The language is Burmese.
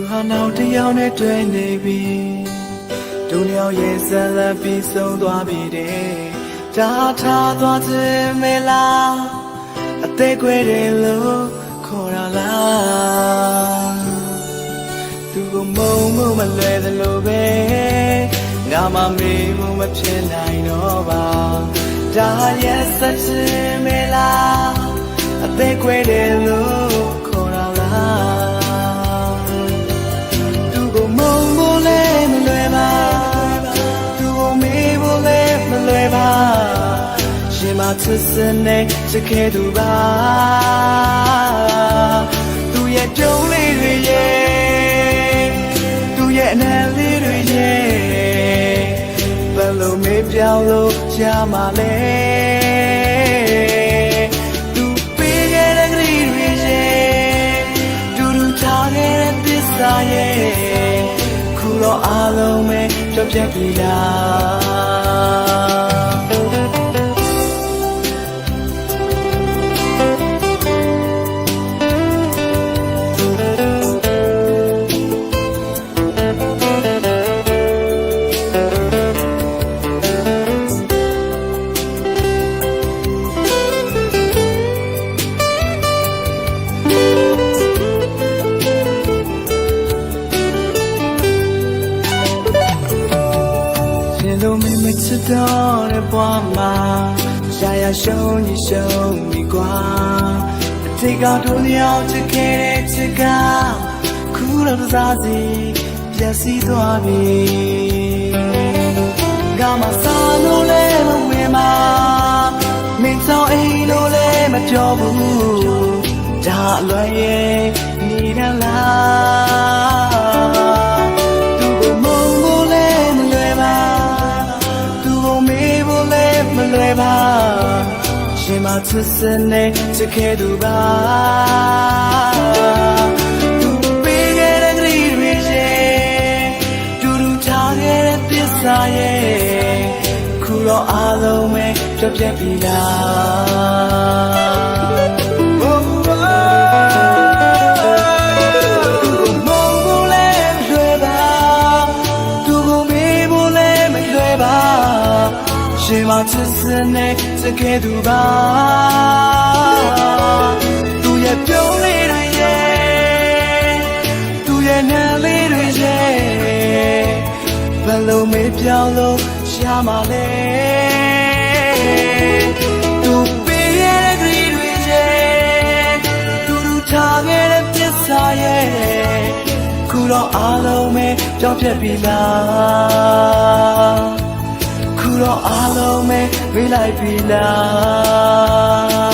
ဟာနောက်တစ်ယောက်နဲ့တွေ့နေပြီဒုညောင်ရဲ့ဇလပ်ပြီးဆုံးသွားပြီတဲ့ဒါထားသွားခြင်းမလားအသေးခွဲတယ်လို့ခေါ်ရလားသူကမုံမှုမလွယ်သလိုပဲငါမမေးမှုမဖြစ်နိုင်တော့ပါဒါရဲ့ဆက်ခြင်းမလားအသေးခွဲတယ်လို့ခေါ်ရလားသူကမုံမှုလည်းမလွယ်ပါသူကမေးဖို့လည်းမလွယ်ပါရှင်မချစ်စနဲ့ချစ်ခဲ့သူပါသူရဲ့ကြုံလေးတွေရဲ့သူရဲ့အနံလေးတွေရဲ့ဘယ်လိုမေးပြောင်းလို့ရမှာလဲသူပေးခဲ့တဲ့ကလေးတွေရဲ့တူတူထားခဲ့တဲ့သစ္စာရဲ့ခုတော့အားလုံးပဲပြတ်ပြတ်ပြီလားလို့မမချစ်တော့တဲ့ဘဝမှာရှာရရှုံးနေရှုံးနေကွာအတိတ်ကတို့လျောက်ချစ်ခဲ့တဲ့ချစ်ကခုတော့တစားစီပျက်စီးသွားပြီငါမစားလို့လည်းမဝင်ပါမင်းဆောင်အိမ်လို့လည်းမပြောဘူးဒါအလွယ်ရဲ့နေရလားသူကမုန်းလို့လည်းမလွယ်ပါမလွယ်ပါရှင်မချစ်စနဲ့ချစ်ခဲ့သူပါသူပေးခဲ့တဲ့ကလေးတွေရဲ့တူတူထားခဲ့တဲ့သစ္စာရဲ့ခုတော့အားလုံးပဲပြတ်ပြတ်ပြီလားရှင်မချစ်စနဲ့ချစ်ခဲ့သူပါသူရဲ့ပြုံးလေးတွေရဲ့သူရဲ့နာလေးတွေရဲ့ဘယ်လိုမေးပြောင်းလို့ရှာမလဲသူပေးရဲ့ကလေးတွေရဲ့တူတူထားခဲ့တဲ့ပစ္စာရဲ့ခုတော့အားလုံးပဲကြောက်ပြက်ပြီလားခုတော့အားလုံးပဲမေးလိုက်ပြီလား